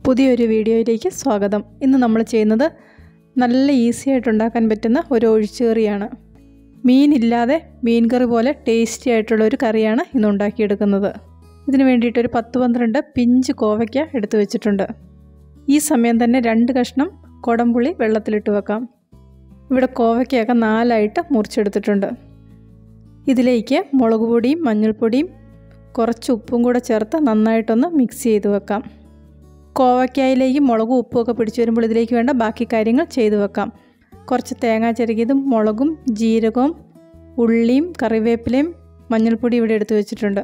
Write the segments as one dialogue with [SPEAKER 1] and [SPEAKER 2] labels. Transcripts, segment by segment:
[SPEAKER 1] പുതിയൊരു വീഡിയോയിലേക്ക് സ്വാഗതം. ഇന്ന് നമ്മൾ ചെയ്യുന്നത് നല്ല ഈസി ആയിട്ട് ഉണ്ടാക്കാൻ പറ്റുന്ന ഒരു ഒഴിച്ചുകറിയാണ്. മീനില്ലാതെ മീൻ കറി പോലെ ടേസ്റ്റി ആയിട്ടുള്ള ഒരു കറിയാണ് ഇന്ന് ഉണ്ടാക്കിയെടുക്കുന്നത്. ഇതിനു വേണ്ടിയിട്ട് ഒരു 10-12 പിഞ്ച് കോവയ്ക്ക എടുത്തു വെച്ചിട്ടുണ്ട്. ഈ സമയം തന്നെ 2 കഷ്ണം കൊടംപുളി വെള്ളത്തിലിട്ട് വെക്കാം. ഇവിടെ കോവയ്ക്കയൊക്കെ 4ആയിട്ട് മുറിച്ചെടുത്തിട്ടുണ്ട്. ഇതിലേക്ക് മുളക് പൊടിയും മഞ്ഞൾപ്പൊടിയും കുറച്ച് ഉപ്പും കൂടെ ചേർത്ത് നന്നായിട്ടൊന്ന് മിക്സ് ചെയ്ത് വെക്കാം. കോവയ്ക്കായിലേക്ക് മുളകും ഉപ്പുമൊക്കെ പിടിച്ചു വരുമ്പോൾ ഇതിലേക്ക് വേണ്ട ബാക്കി കാര്യങ്ങൾ ചെയ്തു വെക്കാം. കുറച്ച് തേങ്ങ ചിരകിയതും മുളകും ജീരകവും ഉള്ളിയും കറിവേപ്പിലയും മഞ്ഞൾപ്പൊടി ഇവിടെ എടുത്തു വെച്ചിട്ടുണ്ട്.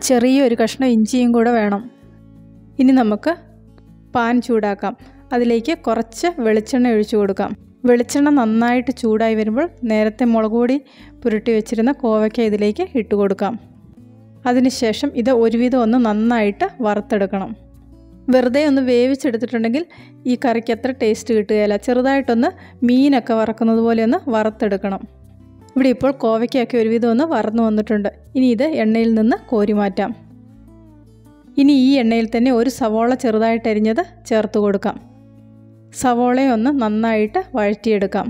[SPEAKER 1] ചെറിയൊരു കഷ്ണം ഇഞ്ചിയും കൂടെ വേണം. ഇനി നമുക്ക് പാൻ ചൂടാക്കാം. അതിലേക്ക് കുറച്ച് വെളിച്ചെണ്ണ ഒഴിച്ചു കൊടുക്കാം. വെളിച്ചെണ്ണ നന്നായിട്ട് ചൂടായി വരുമ്പോൾ നേരത്തെ മുളക് പൊടി പുരട്ടി വെച്ചിരുന്ന കോവയ്ക്ക ഇതിലേക്ക് ഇട്ട് കൊടുക്കാം. അതിനുശേഷം ഇത് ഒരുവിധം ഒന്ന് നന്നായിട്ട് വറുത്തെടുക്കണം. വെറുതെ ഒന്ന് വേവിച്ചെടുത്തിട്ടുണ്ടെങ്കിൽ ഈ കറിക്ക് അത്ര ടേസ്റ്റ് കിട്ടുകയില്ല. ചെറുതായിട്ടൊന്ന് മീനൊക്കെ വറക്കുന്നത് പോലെ ഒന്ന് വറുത്തെടുക്കണം. ഇവിടെ ഇപ്പോൾ കോവയ്ക്കൊക്കെ ഒരുവിധം ഒന്ന് വറന്നു വന്നിട്ടുണ്ട്. ഇനി ഇത് എണ്ണയിൽ നിന്ന് കോരി മാറ്റാം. ഇനി ഈ എണ്ണയിൽ തന്നെ ഒരു സവോള ചെറുതായിട്ട് അരിഞ്ഞത് ചേർത്ത് കൊടുക്കാം. സവോളയെ ഒന്ന് നന്നായിട്ട് വഴറ്റിയെടുക്കാം.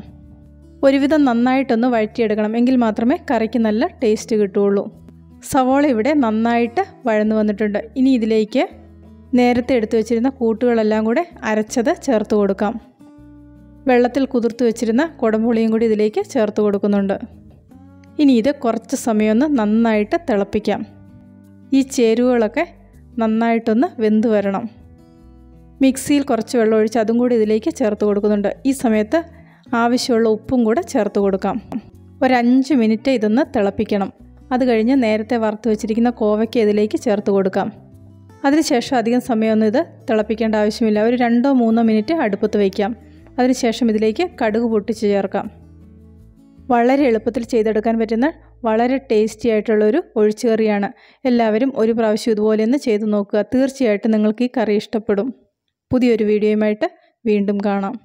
[SPEAKER 1] ഒരുവിധം നന്നായിട്ടൊന്ന് വഴറ്റിയെടുക്കണം, എങ്കിൽ മാത്രമേ കറിക്ക് നല്ല ടേസ്റ്റ് കിട്ടുകയുള്ളൂ. സവോള ഇവിടെ നന്നായിട്ട് വഴന്നു വന്നിട്ടുണ്ട്. ഇനി ഇതിലേക്ക് നേരത്തെ എടുത്തു വെച്ചിരുന്ന കൂട്ടുകളെല്ലാം കൂടെ അരച്ചത് ചേർത്ത് കൊടുക്കാം. വെള്ളത്തിൽ കുതിർത്ത് വെച്ചിരുന്ന കൊടംപുളിയും കൂടി ഇതിലേക്ക് ചേർത്ത് കൊടുക്കുന്നുണ്ട്. ഇനി ഇത് കുറച്ച് സമയമൊന്ന് നന്നായിട്ട് തിളപ്പിക്കാം. ഈ ചേരുവകളൊക്കെ നന്നായിട്ടൊന്ന് വെന്ത് വരണം. മിക്സിയിൽ കുറച്ച് വെള്ളം ഒഴിച്ച് അതും കൂടി ഇതിലേക്ക് ചേർത്ത് കൊടുക്കുന്നുണ്ട്. ഈ സമയത്ത് ആവശ്യമുള്ള ഉപ്പും കൂടെ ചേർത്ത് കൊടുക്കാം. ഒരു 5 മിനിറ്റ് ഇതൊന്ന് തിളപ്പിക്കണം. അത് കഴിഞ്ഞ് നേരത്തെ വറുത്ത് വെച്ചിരിക്കുന്ന കോവയ്ക്ക ഇതിലേക്ക് ചേർത്ത് കൊടുക്കാം. അതിനുശേഷം അധികം സമയമൊന്നും ഇത് തിളപ്പിക്കേണ്ട ആവശ്യമില്ല. ഒരു 2-3 മിനിറ്റ് അടുപ്പത്ത് വയ്ക്കാം. അതിനുശേഷം ഇതിലേക്ക് കടുക് പൊട്ടിച്ച് ചേർക്കാം. വളരെ എളുപ്പത്തിൽ ചെയ്തെടുക്കാൻ പറ്റുന്ന വളരെ ടേസ്റ്റി ആയിട്ടുള്ളൊരു ഒഴിച്ചുകറിയാണ്. എല്ലാവരും ഒരു പ്രാവശ്യം ഇതുപോലെയൊന്ന് ചെയ്ത് നോക്കുക. തീർച്ചയായിട്ടും നിങ്ങൾക്ക് ഈ കറി ഇഷ്ടപ്പെടും. പുതിയൊരു വീഡിയോയുമായിട്ട് വീണ്ടും കാണാം.